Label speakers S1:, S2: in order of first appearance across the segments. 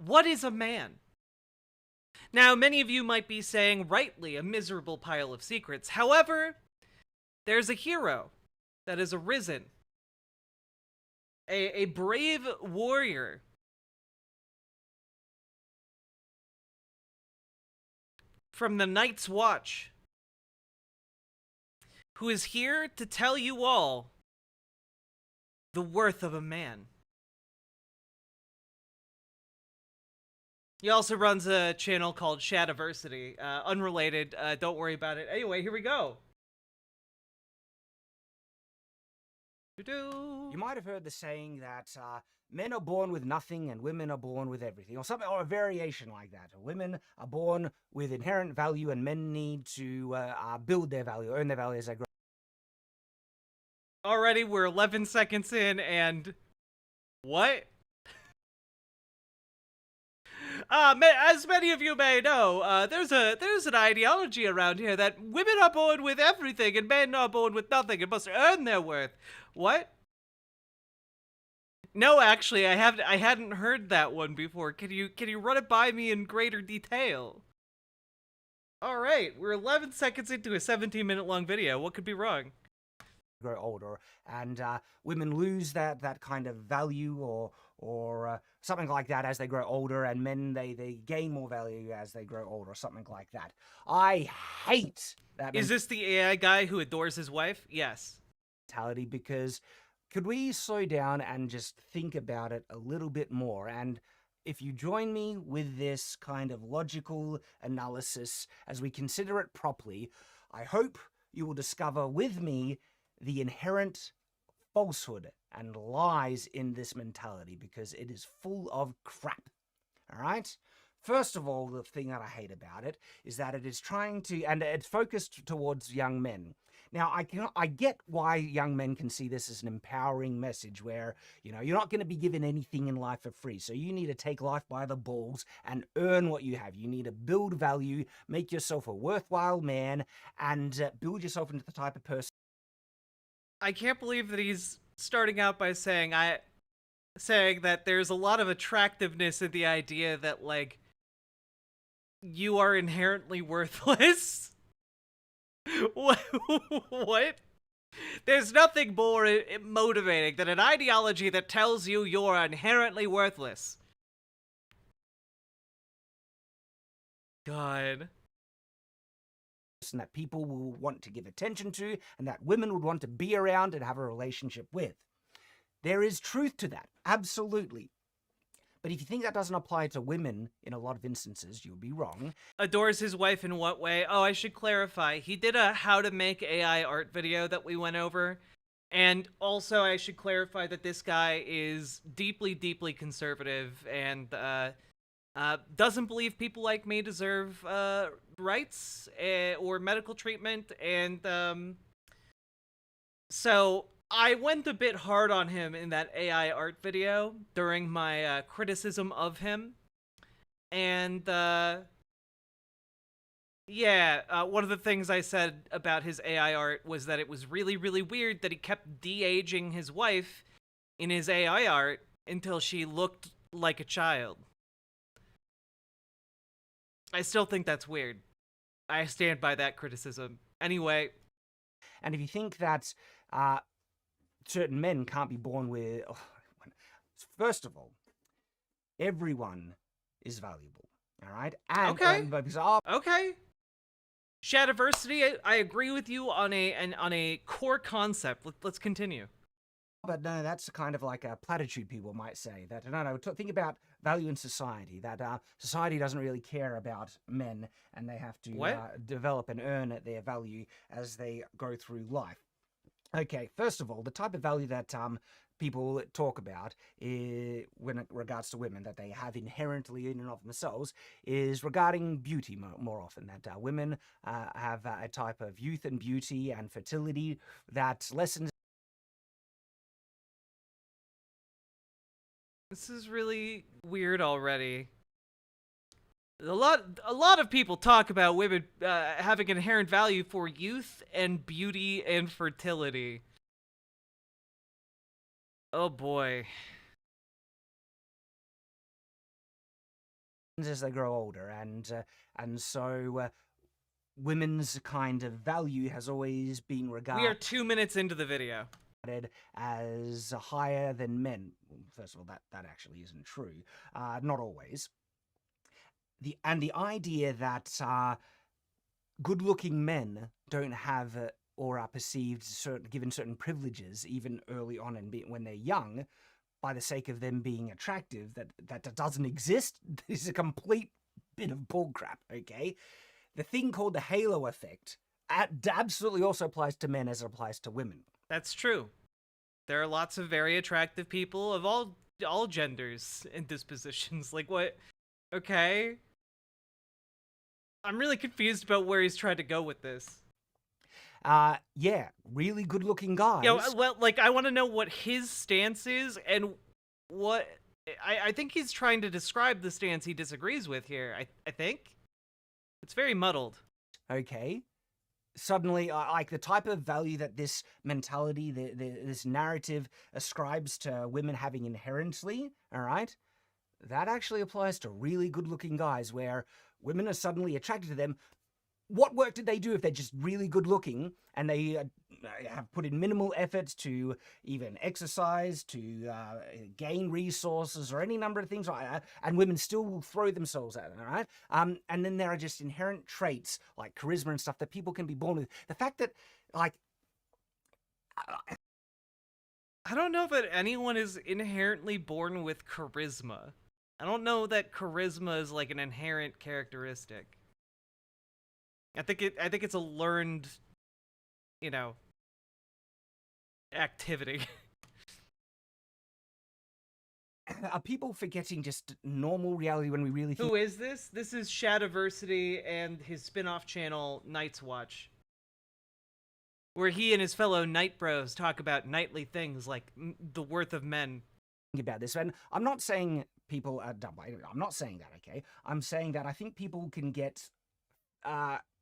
S1: What is a man? Now, many of you might be saying, rightly, a miserable pile of secrets. However, there's a hero that has arisen. A brave warrior. From the Night's Watch. Who is here to tell you all the worth of a man. He also runs a channel called Shadiversity. Unrelated, don't worry about it. Anyway, here we go.
S2: You might have heard the saying that men are born with nothing and women are born with everything, or something, or a variation like that. Women are born with inherent value and men need to build their value, earn their value as they grow.
S1: Already, we're 11 seconds in, and what? As many of you may know, there's an ideology around here that women are born with everything and men are born with nothing and must earn their worth. What? No, actually, I hadn't heard that one before. Can you run it by me in greater detail? All right, we're 11 seconds into a 17-minute long video. What could be wrong?
S2: Grow older, and women lose that kind of value or something like that as they grow older, and men they gain more value as they grow older, something like that. I hate that.
S1: Is this the AI guy who adores his wife? Yes.
S2: Mentality, because could we slow down and just think about it a little bit more? And if you join me with this kind of logical analysis as we consider it properly, I hope you will discover with me the inherent falsehood and lies in this mentality, because it is full of crap. All right? First of all, the thing that I hate about it is that it is trying to, and it's focused towards young men. Now, I get why young men can see this as an empowering message where, you know, you're not going to be given anything in life for free. So you need to take life by the balls and earn what you have. You need to build value, make yourself a worthwhile man, and build yourself into the type of person.
S1: I can't believe that he's starting out by saying that there's a lot of attractiveness in the idea that, like, you are inherently worthless. What? There's nothing more motivating than an ideology that tells you you're inherently worthless. God.
S2: That people will want to give attention to and that women would want to be around and have a relationship with. There is truth to that, absolutely. But if you think that doesn't apply to women in a lot of instances, you'll be wrong.
S1: Adores his wife in what way? Oh, I should clarify. He did a how to make AI art video that we went over. And also I should clarify that this guy is deeply, deeply conservative and doesn't believe people like me deserve rights or medical treatment, and so I went a bit hard on him in that AI art video during my criticism of him, and yeah, one of the things I said about his AI art was that it was really, really weird that he kept de-aging his wife in his AI art until she looked like a child. I still think that's weird. I stand by that criticism. Anyway.
S2: And if you think that certain men can't be born with... Oh, first of all, everyone is valuable, all right? And,
S1: okay. Okay. Shadiversity, I agree with you on a core concept. Let's continue.
S2: But no, that's kind of like a platitude, people might say. That no, think about value in society. That society doesn't really care about men, and they have to develop and earn their value as they go through life. Okay, first of all, the type of value that people talk about when it regards to women that they have inherently in and of themselves is regarding beauty more often. That women have a type of youth and beauty and fertility that lessens.
S1: This is really weird already. A lot of people talk about women having inherent value for youth and beauty and fertility. Oh boy.
S2: as they grow older, and so women's kind of value has always been
S1: We are
S2: regarded
S1: 2 minutes into the video.
S2: as higher than men. Well, first of all, that actually isn't true. Not always. The idea that good-looking men don't have or are perceived given certain privileges even early on when they're young, by the sake of them being attractive, that doesn't exist. This is a complete bit of bullcrap. Okay, the thing called the halo effect absolutely also applies to men as it applies to women.
S1: That's true. There are lots of very attractive people of all genders and dispositions. Like what? Okay. I'm really confused about where he's trying to go with this.
S2: Yeah, really good-looking guys.
S1: Yeah, well, like I want to know what his stance is and what I think he's trying to describe the stance he disagrees with here. I think it's very muddled.
S2: Okay. Suddenly, like the type of value that this mentality, this narrative ascribes to women having inherently, all right, that actually applies to really good-looking guys, where women are suddenly attracted to them. What work did they do if they're just really good-looking and they have put in minimal efforts to even exercise, to gain resources, or any number of things like that, and women still will throw themselves at it, all right? And then there are just inherent traits like charisma and stuff that people can be born with. The fact that, like,
S1: I don't know that anyone is inherently born with charisma. I don't know that charisma is like an inherent characteristic. I think it's a learned, activity.
S2: are people forgetting just normal reality when we really think?
S1: Who is this? This is Shadiversity and his spin-off channel Night's Watch, where he and his fellow night bros talk about nightly things like the worth of men.
S2: About this, and I'm not saying people are dumb. I'm not saying that, okay? I'm saying that I think people can get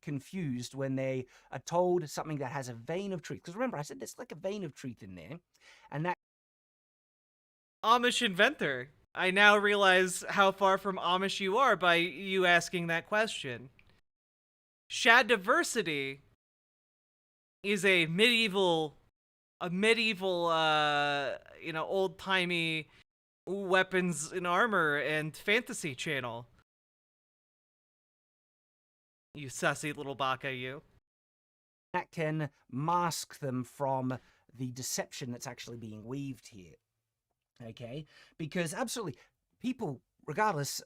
S2: confused when they are told something that has a vein of truth. Because remember, I said there's like a vein of truth in there, and that
S1: Amish inventor. I now realize how far from Amish you are by you asking that question. Shadiversity is a medieval, old-timey weapons and armor and fantasy channel. You sussy little baka, you.
S2: that can mask them from the deception that's actually being weaved here. Okay? Because absolutely, people, regardless,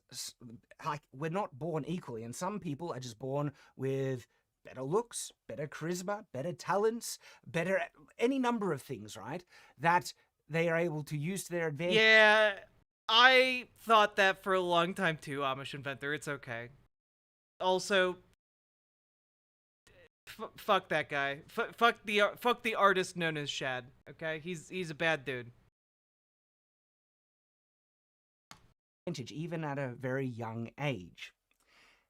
S2: like, we're not born equally, and some people are just born with better looks, better charisma, better talents, better any number of things, right? That they are able to use to their advantage.
S1: Yeah, I thought that for a long time too, Amish inventor. It's okay. Also, fuck that guy. Fuck the artist known as Shad. Okay, he's a bad dude.
S2: Even at a very young age.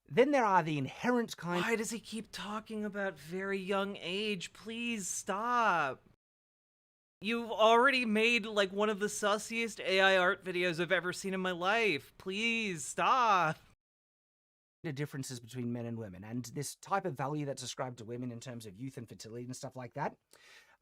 S2: Then there are the inherent kind.
S1: Why does he keep talking about very young age? Please stop. You've already made like one of the sussiest AI art videos I've ever seen in my life. Please stop.
S2: The differences between men and women, and this type of value that's ascribed to women in terms of youth and fertility and stuff like that.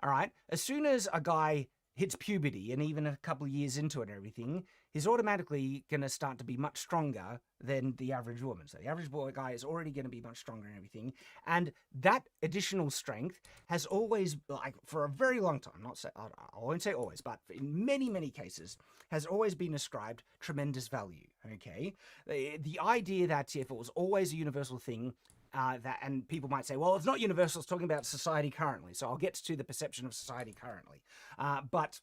S2: All right, as soon as a guy hits puberty, and even a couple of years into it and everything, he's automatically going to start to be much stronger than the average woman. So the average boy guy is already going to be much stronger and everything. And that additional strength has always, like, for a very long time, I won't say always, but in many, many cases, has always been ascribed tremendous value, okay? The idea that if it was always a universal thing, and people might say, well, it's not universal, it's talking about society currently. So I'll get to the perception of society currently. But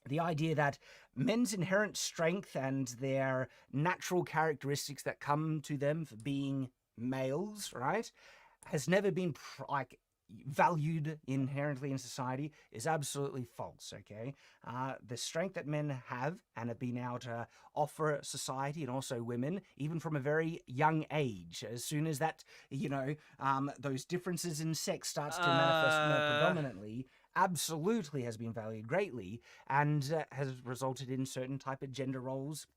S2: the idea that men's inherent strength and their natural characteristics that come to them for being males, right, has never been valued inherently in society is absolutely false, okay? The strength that men have and have been able to offer society and also women, even from a very young age, as soon as that, those differences in sex starts to manifest more predominantly, absolutely has been valued greatly and has resulted in certain type of gender roles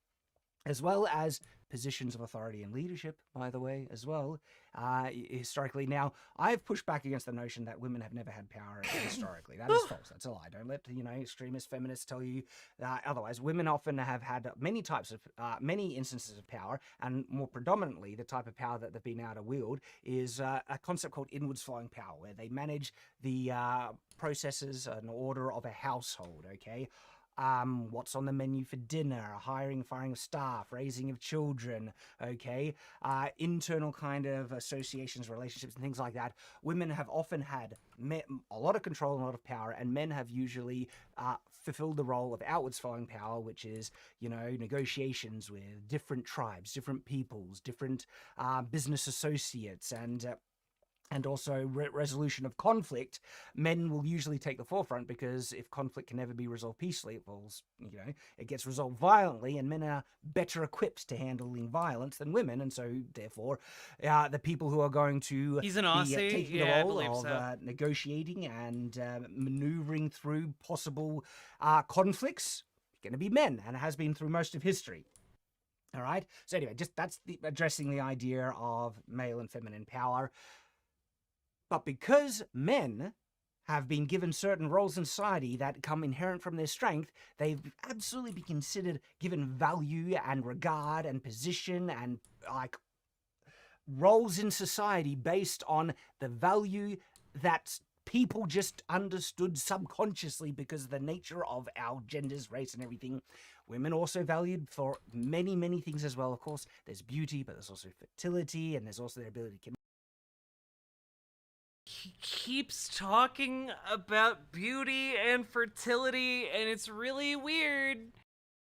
S2: as well as positions of authority and leadership, by the way, as well, historically. Now, I've pushed back against the notion that women have never had power historically. That is false. That's a lie. Don't let, extremist feminists tell you otherwise. Women often have had many instances of power, and more predominantly, the type of power that they've been able to wield is a concept called inwards flowing power, where they manage the processes and order of a household, okay? What's on the menu for dinner, hiring, firing of staff, raising of children, okay, internal kind of associations, relationships, and things like that. Women have often had a lot of control and a lot of power, and men have usually fulfilled the role of outwards flowing power, which is, negotiations with different tribes, different peoples, different business associates, and also resolution of conflict. Men will usually take the forefront, because if conflict can never be resolved peacefully, it gets resolved violently, and men are better equipped to handling violence than women, and so therefore the people who are going to
S1: He's an
S2: be
S1: Aussie.
S2: taking
S1: Yeah, I
S2: the role
S1: believe
S2: of
S1: so.
S2: negotiating and maneuvering through possible conflicts going to be men, and it has been through most of history. All right. So anyway, that's addressing the idea of male and feminine power. But because men have been given certain roles in society that come inherent from their strength, they've absolutely been considered given value and regard and position and like roles in society based on the value that people just understood subconsciously because of the nature of our genders, race, and everything. Women also valued for many, many things as well. Of course, there's beauty, but there's also fertility, and there's also their ability to
S1: He keeps talking about beauty and fertility, and it's really weird.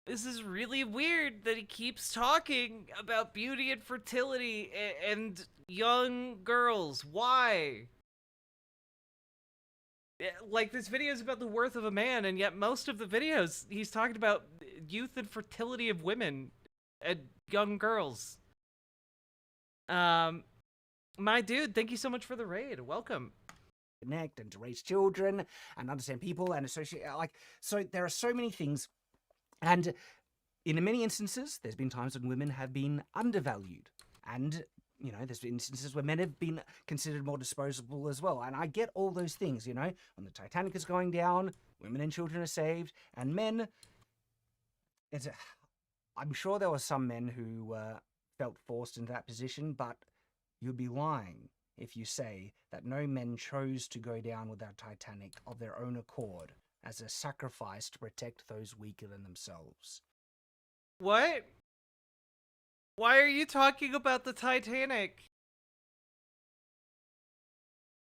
S1: This is really weird that he keeps talking about beauty and fertility and young girls. Why? Like, this video is about the worth of a man, and yet most of the videos he's talking about youth and fertility of women and young girls. My dude, thank you so much for the raid. Welcome.
S2: connect and to raise children and understand people and associate. So there are so many things. And in many instances, there's been times when women have been undervalued. And there's been instances where men have been considered more disposable as well. And I get all those things, when the Titanic is going down, women and children are saved, and men, I'm sure there were some men who felt forced into that position, but you'd be lying if you say that no men chose to go down with that Titanic of their own accord as a sacrifice to protect those weaker than themselves.
S1: What? Why are you talking about the Titanic?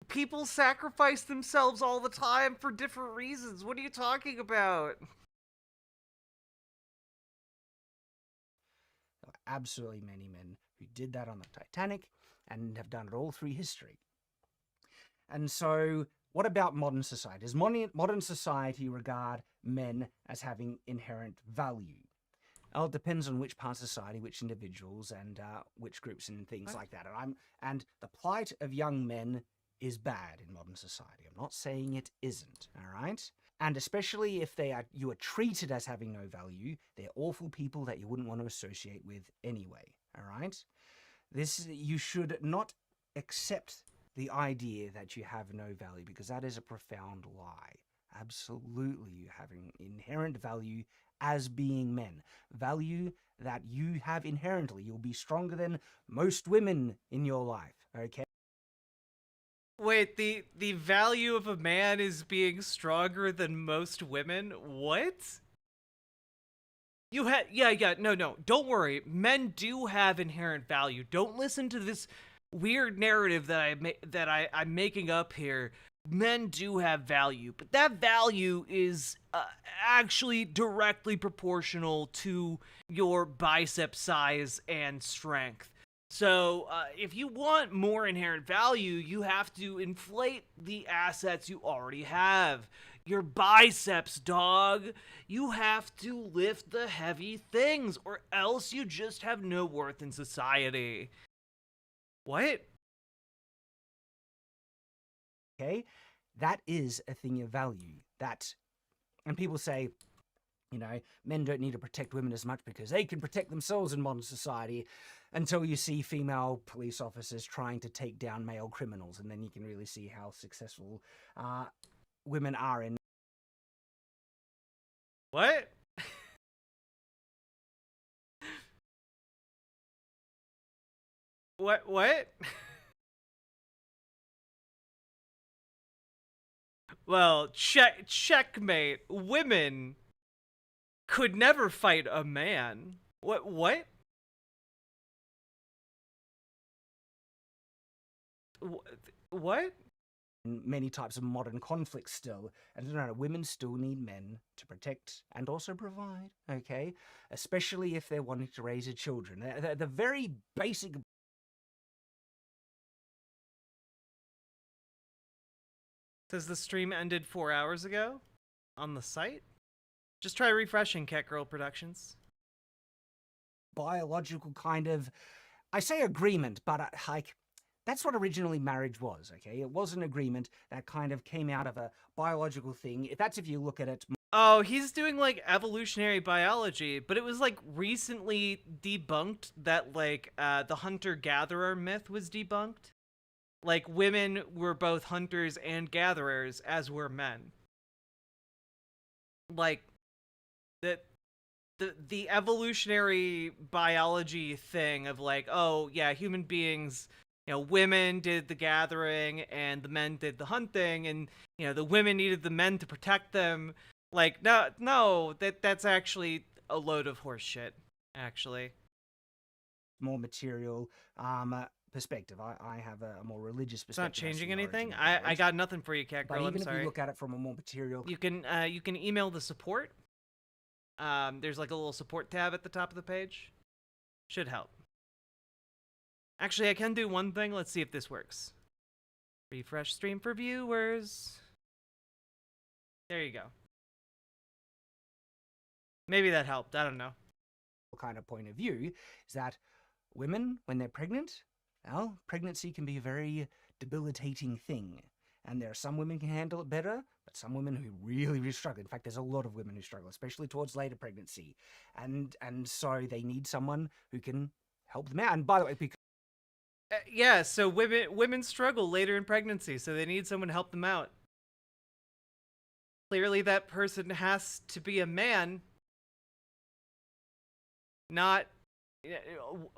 S1: People sacrifice themselves all the time for different reasons. What are you talking about?
S2: There were absolutely many men who did that on the Titanic and have done it all through history. And so, what about modern society? Does modern society regard men as having inherent value? Well, it depends on which part of society, which individuals, and which groups and things like that. And the plight of young men is bad in modern society. I'm not saying it isn't, all right? And especially if you are treated as having no value, they're awful people that you wouldn't want to associate with anyway, all right? You should not accept the idea that you have no value, because that is a profound lie. Absolutely, you have an inherent value as being men. Value that you have inherently. You'll be stronger than most women in your life, okay?
S1: Wait, the value of a man is being stronger than most women? What? No, don't worry. Men do have inherent value. Don't listen to this weird narrative that I'm making up here. Men do have value, but that value is actually directly proportional to your bicep size and strength. So, if you want more inherent value, you have to inflate the assets you already have. Your biceps, dog. You have to lift the heavy things, or else you just have no worth in society. What?
S2: Okay? That is a thing of value. And people say, Men don't need to protect women as much because they can protect themselves in modern society, until you see female police officers trying to take down male criminals, and then you can really see how successful women are in.
S1: What? What? Well, checkmate. Women could never fight a man. What? What?
S2: Many types of modern conflicts still. And no, women still need men to protect and also provide, okay? Especially if they're wanting to raise their children. The very basic.
S1: Says the stream ended 4 hours ago on the site. Just try refreshing, Cat Girl Productions.
S2: Biological kind of, I say agreement, but like, that's what originally marriage was, okay? It was an agreement that kind of came out of a biological thing. That's if you look at it.
S1: Oh, he's doing like evolutionary biology, but it was like recently debunked that like the hunter-gatherer myth was debunked. Like women were both hunters and gatherers, as were men. Like the evolutionary biology thing of like, oh yeah, human beings, women did the gathering and the men did the hunting, and the women needed the men to protect them. Like, no, that's actually a load of horse shit, actually.
S2: More material perspective. I have a more religious perspective.
S1: It's not changing anything. I got nothing for you, Cat Girl.
S2: But even
S1: I'm sorry.
S2: if you look at it from a more material,
S1: you can email the support. There's like a little support tab at the top of the page. Should help. Actually, I can do one thing. Let's see if this works. Refresh stream for viewers. There you go. Maybe that helped. I don't know.
S2: Kind of point of view is that women, when they're pregnant, well, pregnancy can be a very debilitating thing. And there are some women who can handle it better, but some women who really, really struggle. In fact, there's a lot of women who struggle, especially towards later pregnancy. And so they need someone who can help them out. And by the way, because
S1: yeah, so women struggle later in pregnancy, so they need someone to help them out. Clearly that person has to be a man. Not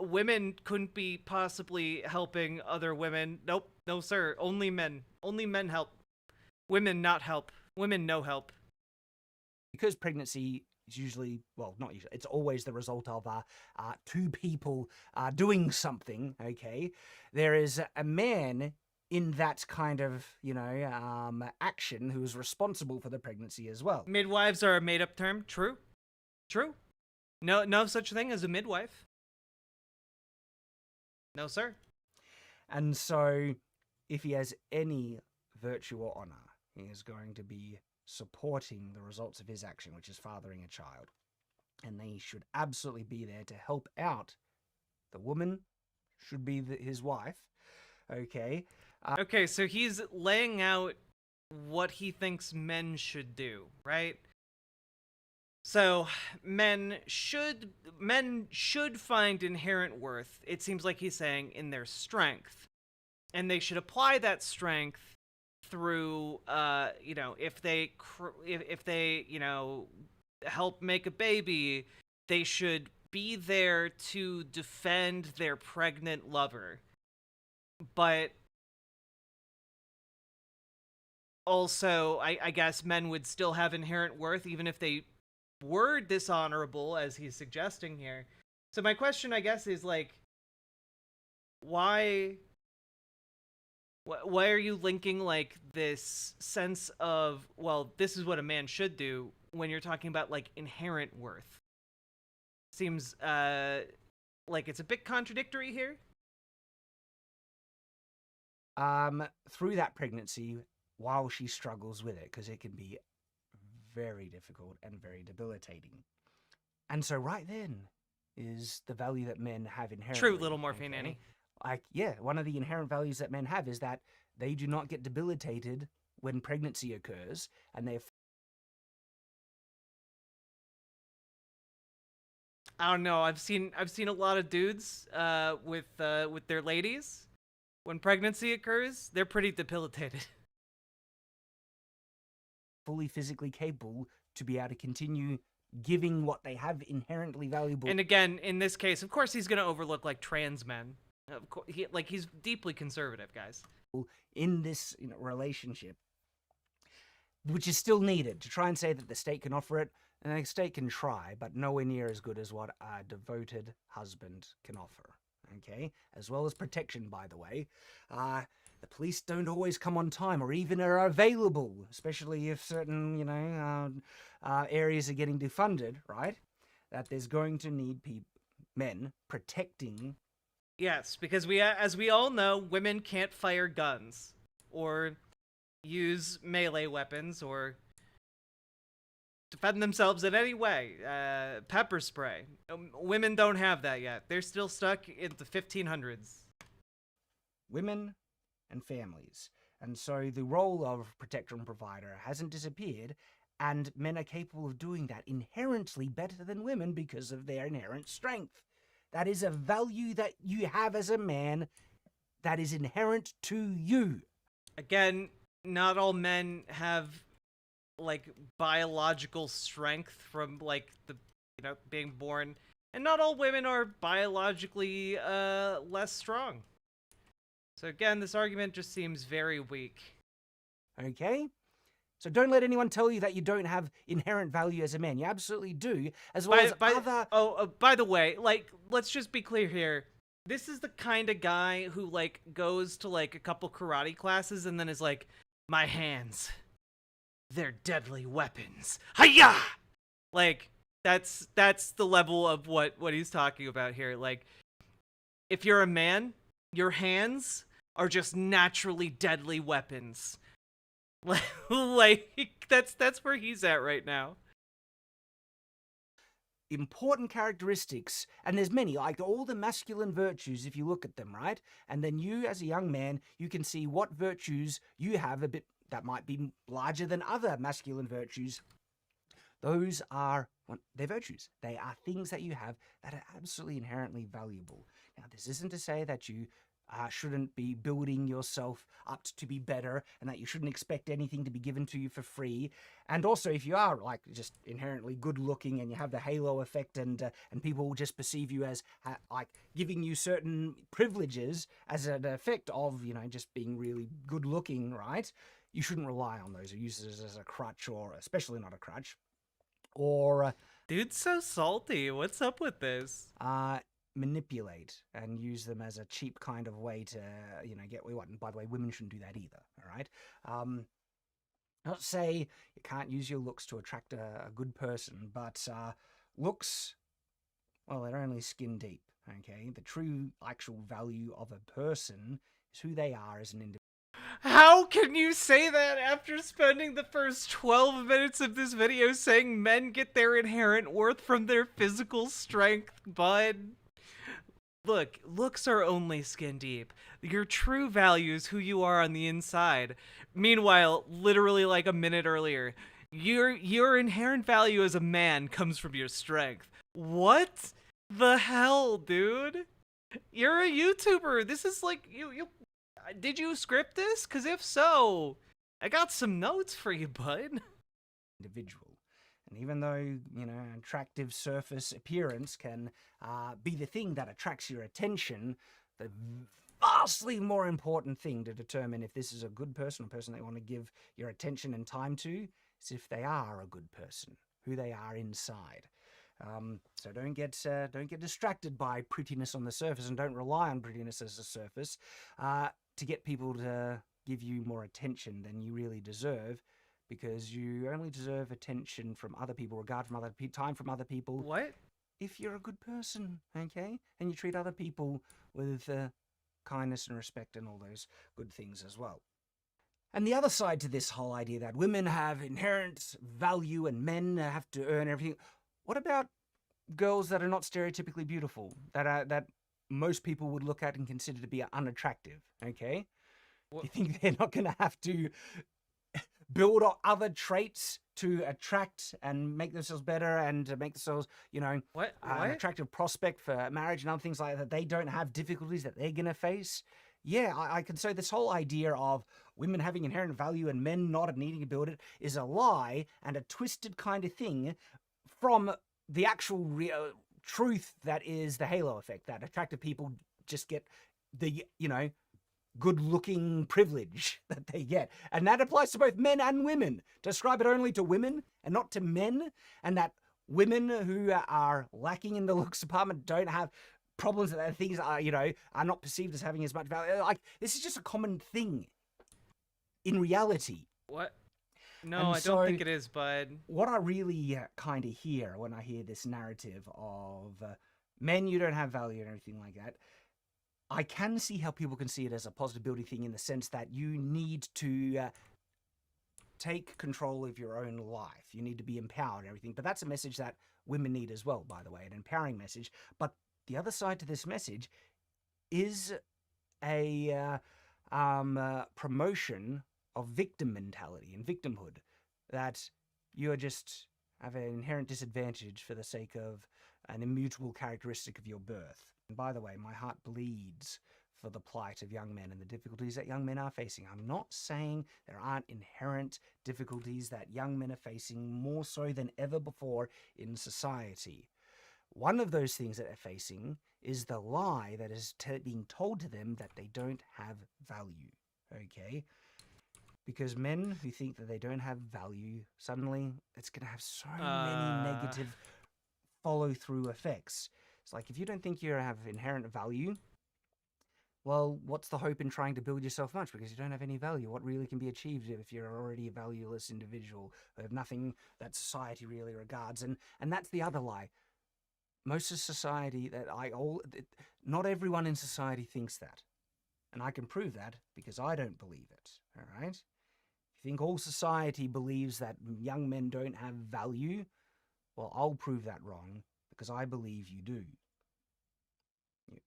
S1: women couldn't be possibly helping other women. Nope, no sir. Only men. Only men help. Women not help. Women no help.
S2: Because pregnancy is usually, well, not usually, it's always the result of two people doing something, okay? There is a man in that kind of, action who is responsible for the pregnancy as well.
S1: Midwives are a made-up term. True. True. No such thing as a midwife. No, sir.
S2: And so, if he has any virtue or honor, he is going to be supporting the results of his action, which is fathering a child. And they should absolutely be there to help out. The woman should be his wife. Okay.
S1: Okay, so he's laying out what he thinks men should do, right? So men should find inherent worth, it seems like he's saying, in their strength. And they should apply that strength through if they help make a baby, they should be there to defend their pregnant lover. But also, I guess men would still have inherent worth even if they were dishonorable, as he's suggesting here. So my question, I guess, is like, why are you linking like this sense of, well, this is what a man should do when you're talking about like inherent worth? Seems like it's a bit contradictory here.
S2: Through that pregnancy, while she struggles with it, because it can be very difficult and very debilitating. And so right then is the value that men have inherently.
S1: True, little morphine Annie.
S2: One of the inherent values that men have is that they do not get debilitated when pregnancy occurs, and they're
S1: I don't know. I've seen a lot of dudes with their ladies when pregnancy occurs. They're pretty debilitated.
S2: Fully physically capable to be able to continue giving what they have inherently valuable.
S1: And again, in this case, of course, he's gonna overlook like trans men. Of course, he's deeply conservative, guys.
S2: In this relationship, which is still needed to try and say that the state can offer it, and the state can try, but nowhere near as good as what a devoted husband can offer. Okay, as well as protection, by the way. The police don't always come on time or even are available, especially if certain, areas are getting defunded, right? That there's going to need men protecting.
S1: Yes, because as we all know, women can't fire guns or use melee weapons or defend themselves in any way. Pepper spray. Women don't have that yet. They're still stuck in the 1500s.
S2: Women and families. And so the role of protector and provider hasn't disappeared, and men are capable of doing that inherently better than women because of their inherent strength. That is a value that you have as a man that is inherent to you.
S1: Again, not all men have like biological strength from like the being born, and not all women are biologically less strong. So again, this argument just seems very weak.
S2: Okay? So don't let anyone tell you that you don't have inherent value as a man. You absolutely do, as well as other...
S1: by the way, like, let's just be clear here. This is the kind of guy who, like, goes to, like, a couple karate classes and then is like, my hands, they're deadly weapons. Hi-ya! Like, that's the level of what he's talking about here. Like, if you're a man, your hands are just naturally deadly weapons. Like, that's where he's at right now.
S2: Important characteristics, and there's many, like all the masculine virtues if you look at them, right? And then you, as a young man, you can see what virtues you have a bit that might be larger than other masculine virtues. Those are, they're virtues. They are things that you have that are absolutely inherently valuable. Now, this isn't to say that you shouldn't be building yourself up to be better, and that you shouldn't expect anything to be given to you for free. And also, if you are like just inherently good looking and you have the halo effect, and people will just perceive you as like giving you certain privileges as an effect of just being really good looking, right? You shouldn't rely on those or use it as a crutch, or especially not a crutch. Or
S1: dude's so salty. What's up with this?
S2: Manipulate and use them as a cheap kind of way to get what you want. And by the way, women shouldn't do that either. All right. Not to say you can't use your looks to attract a good person, but looks, well, they're only skin deep. Okay, the true actual value of a person is who they are as an individual.
S1: How can you say that after spending the first 12 minutes of this video saying men get their inherent worth from their physical strength, bud? Look, looks are only skin deep. Your true value is who you are on the inside. Meanwhile, literally like a minute earlier, your inherent value as a man comes from your strength. What the hell, dude? You're a YouTuber. This is like, did you script this? Because if so, I got some notes for you, bud.
S2: Individual. And even though, attractive surface appearance can be the thing that attracts your attention, the vastly more important thing to determine if this is a good person, a person that you want to give your attention and time to, is if they are a good person, who they are inside. So don't get distracted by prettiness on the surface, and don't rely on prettiness as a surface to get people to give you more attention than you really deserve. Because you only deserve attention from other people, regard from other people, time from other people.
S1: What?
S2: If you're a good person, okay? And you treat other people with kindness and respect and all those good things as well. And the other side to this whole idea that women have inherent value and men have to earn everything. What about girls that are not stereotypically beautiful, that most people would look at and consider to be unattractive, okay?
S1: What?
S2: You think they're not going to have to build other traits to attract and make themselves better and to make themselves,
S1: What?
S2: an attractive prospect for marriage and other things like that. They don't have difficulties that they're going to face. Yeah, I can say this whole idea of women having inherent value and men not needing to build it is a lie and a twisted kind of thing from the actual truth that is the halo effect, that attractive people just get the, good-looking privilege that they get. And that applies to both men and women. To ascribe it only to women and not to men, and that women who are lacking in the looks department don't have problems that things are, are not perceived as having as much value. Like, this is just a common thing in reality.
S1: What? No,
S2: And
S1: I don't think it is, bud.
S2: What I really kind of hear when I hear this narrative of men, you don't have value and everything like that, I can see how people can see it as a positive building thing in the sense that you need to take control of your own life. You need to be empowered and everything. But that's a message that women need as well, by the way, an empowering message. But the other side to this message is a promotion of victim mentality and victimhood, that you are just have an inherent disadvantage for the sake of an immutable characteristic of your birth. And by the way, my heart bleeds for the plight of young men and the difficulties that young men are facing. I'm not saying there aren't inherent difficulties that young men are facing more so than ever before in society. One of those things that they're facing is the lie that is being told to them that they don't have value, okay? Because men who think that they don't have value, suddenly it's going to have so many negative follow-through effects. It's like, if you don't think you have inherent value, well, what's the hope in trying to build yourself much? Because you don't have any value. What really can be achieved if you're already a valueless individual who have nothing that society really regards? And that's the other lie. Most of society, not everyone in society thinks that. And I can prove that because I don't believe it, all right? If you think all society believes that young men don't have value, well, I'll prove that wrong because I believe you do. You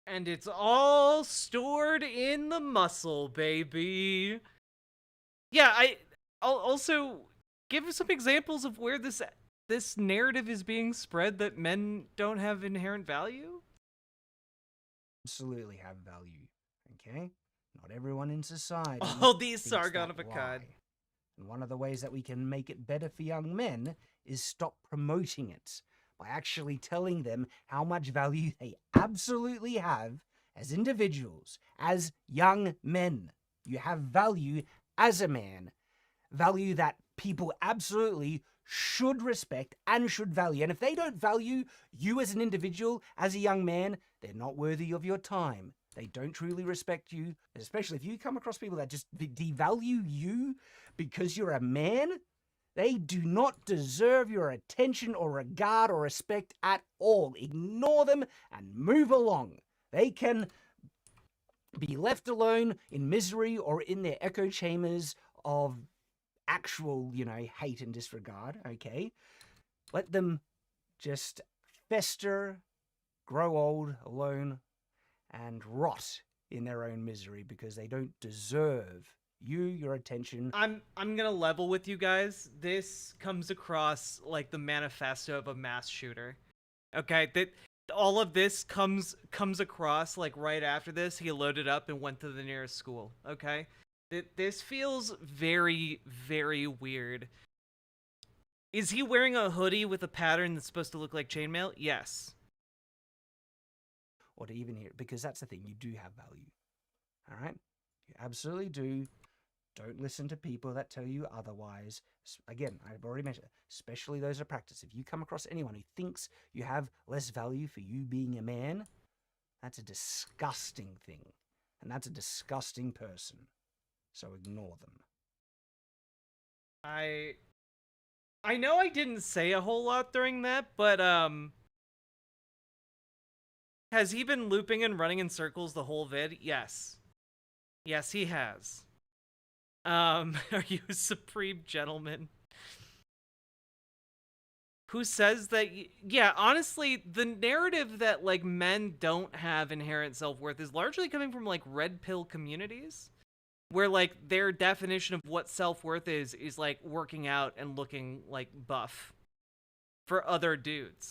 S1: And it's all stored in the muscle, baby. Yeah, I'll also give some examples of where this narrative is being spread that men don't have inherent value.
S2: absolutely have value, okay? Not everyone in society.
S1: All these
S2: thinks
S1: Sargon
S2: that
S1: of Akkad.
S2: lie. And one of the ways that we can make it better for young men is stop promoting it by actually telling them how much value they absolutely have as individuals, as young men. You have value as a man, value that people absolutely should respect and should value. And if they don't value you as an individual, as a young man, they're not worthy of your time. They don't truly respect you, especially if you come across people that just devalue you because you're a man. They do not deserve your attention or regard or respect at all. Ignore them and move along. They can be left alone in misery or in their echo chambers of actual, hate and disregard, okay? Let them just fester, grow old, alone, and rot in their own misery because they don't deserve your attention.
S1: I'm gonna level with you guys. This comes across like the manifesto of a mass shooter. Okay, that all of this comes across like right after this. He loaded up and went to the nearest school. Okay, this feels very, very weird. Is he wearing a hoodie with a pattern that's supposed to look like chainmail? Yes.
S2: Or to even hear it, because that's the thing, you do have value. All right? You absolutely do. Don't listen to people that tell you otherwise. Again, I've already mentioned, especially those of practice. If you come across anyone who thinks you have less value for you being a man, that's a disgusting thing. And that's a disgusting person. So ignore them.
S1: I know I didn't say a whole lot during that, but has he been looping and running in circles the whole vid? Yes. Yes, he has. Are you a supreme gentleman? Who says that? Yeah, honestly, the narrative that like men don't have inherent self-worth is largely coming from like red pill communities. where like their definition of what self-worth is like working out and looking like buff for other dudes.